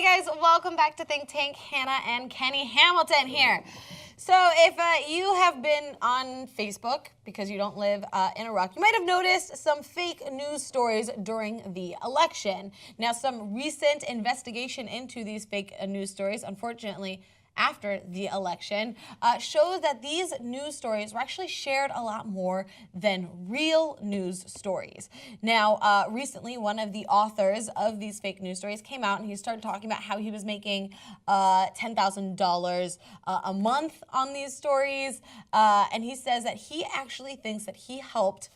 Hey guys, welcome back to Think Tank. Hannah and Kenny Hamilton here. So if you have been on Facebook because you don't live in Iraq, you might have noticed some fake news stories during the election. Now, some recent investigation into these fake news stories, unfortunately, after the election, shows that these news stories were actually shared a lot more than real news stories. Now, recently, one of the authors of these fake news stories came out and he started talking about how he was making $10,000 a month on these stories. And he says that he actually thinks that he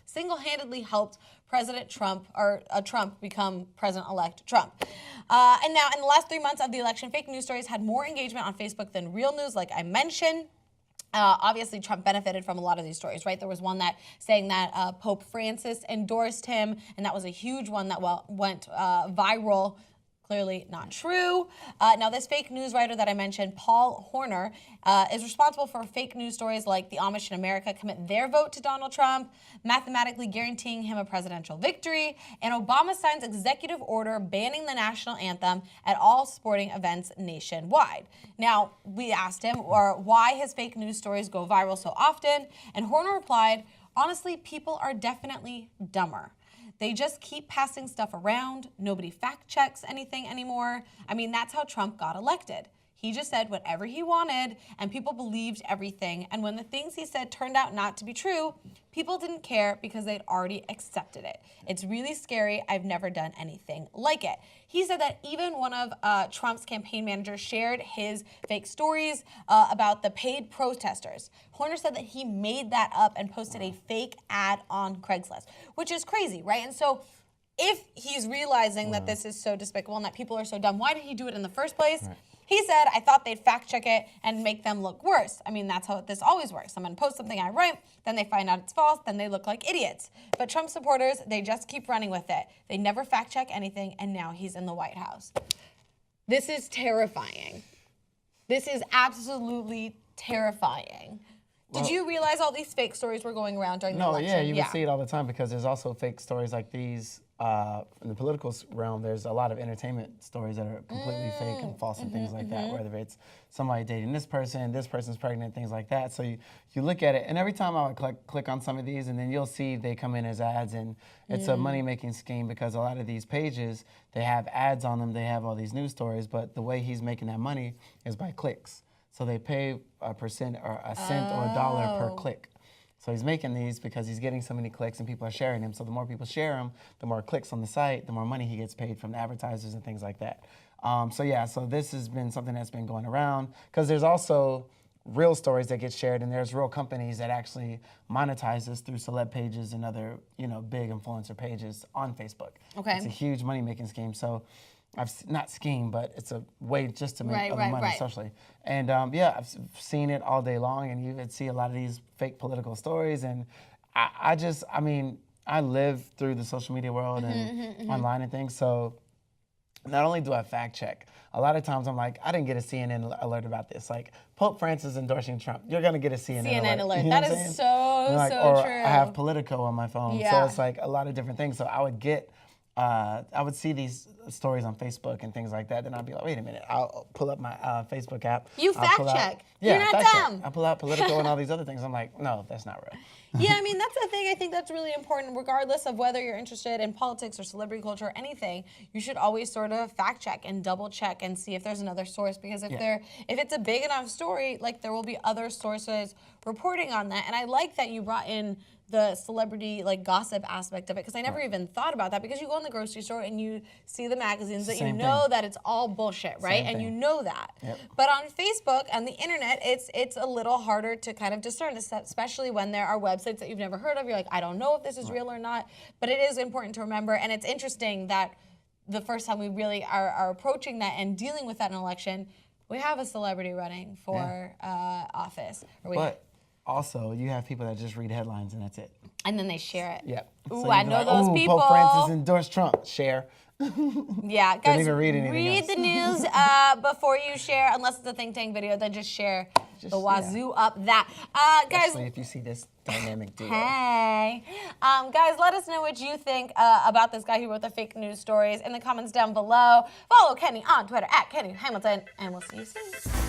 single-handedly helped President Trump, or Trump become President-elect Trump. And now, in the last 3 months of the election, fake news stories had more engagement on Facebook than real news, like I mentioned. Obviously, Trump benefited from a lot of these stories, right? There was one that saying that Pope Francis endorsed him, and that was a huge one that went viral. Clearly not true. Now, this fake news writer that I mentioned, Paul Horner, is responsible for fake news stories like the Amish in America commit their vote to Donald Trump, mathematically guaranteeing him a presidential victory, and Obama signs executive order banning the national anthem at all sporting events nationwide. Now, we asked him why his fake news stories go viral so often, and Horner replied, honestly, people are definitely dumber. They just keep passing stuff around. Nobody fact checks anything anymore. I mean, that's how Trump got elected. He just said whatever he wanted, and people believed everything. And when the things he said turned out not to be true, people didn't care because they'd already accepted it. It's really scary. I've never done anything like it. He said that even one of Trump's campaign managers shared his fake stories about the paid protesters. Horner said that he made that up and posted a fake ad on Craigslist, which is crazy, right? And so if he's realizing that this is so despicable and that people are so dumb, why did he do it in the first place? Right. He said, I thought they'd fact check it and make them look worse. I mean, that's how this always works. Someone posts something I write, then they find out it's false, then they look like idiots. But Trump supporters, they just keep running with it. They never fact check anything, and now he's in the White House. This is terrifying. This is absolutely terrifying. Did you realize all these fake stories were going around during the election? No, yeah, you would see it all the time because there's also fake stories like these. In the political realm, there's a lot of entertainment stories that are completely fake and false and things like that, whether it's somebody dating this person's pregnant, things like that. So you look at it, and every time I would click on some of these, and then you'll see they come in as ads, and it's a money-making scheme because a lot of these pages, they have ads on them, they have all these news stories, but the way he's making that money is by clicks. So they pay a percent or a cent or a dollar per click. So he's making these because he's getting so many clicks and people are sharing them. So the more people share them, the more clicks on the site, the more money he gets paid from the advertisers and things like that. So this has been something that's been going around because there's also real stories that get shared and there's real companies that actually monetize this through celeb pages and other, big influencer pages on Facebook. Okay. It's a huge money-making scheme. So not scheme, but it's a way just to make other money socially. And I've seen it all day long, and you would see a lot of these fake political stories. And I live through the social media world and online and things. So not only do I fact check, a lot of times I'm like, I didn't get a CNN alert about this. Like Pope Francis endorsing Trump, you're gonna get a CNN alert. You know that is so true. I have Politico on my phone, so it's like a lot of different things. So I would see these stories on Facebook and things like that, then I'd be like, wait a minute, I'll pull up my Facebook app. You fact check. You're not dumb. I pull out Politico and all these other things. I'm like, no, that's not real. Yeah, I mean, that's the thing. I think that's really important, regardless of whether you're interested in politics or celebrity culture or anything. You should always sort of fact check and double check and see if there's another source, because if it's a big enough story, like there will be other sources reporting on that. And I like that you brought in the celebrity gossip aspect of it, because I never even thought about that, because you go in the grocery store and you see the magazines that you know that it's all bullshit, right? And you know that. Yep. But on Facebook and the internet, it's a little harder to kind of discern, especially when there are websites that you've never heard of. You're like, I don't know if this is real or not, but it is important to remember. And it's interesting that the first time we really are approaching that and dealing with that in an election, we have a celebrity running for office. Also, you have people that just read headlines and that's it. And then they share it. Yeah. Ooh, so I know those people. Pope Francis endorsed Trump. Share. Yeah, guys, even read anything the news before you share, unless it's a Think Tank video, then just share the wazoo up that. Guys, Especially if you see this dynamic duo. hey. Guys, let us know what you think about this guy who wrote the fake news stories in the comments down below. Follow Kenny on Twitter @KennyHamilton, and we'll see you soon.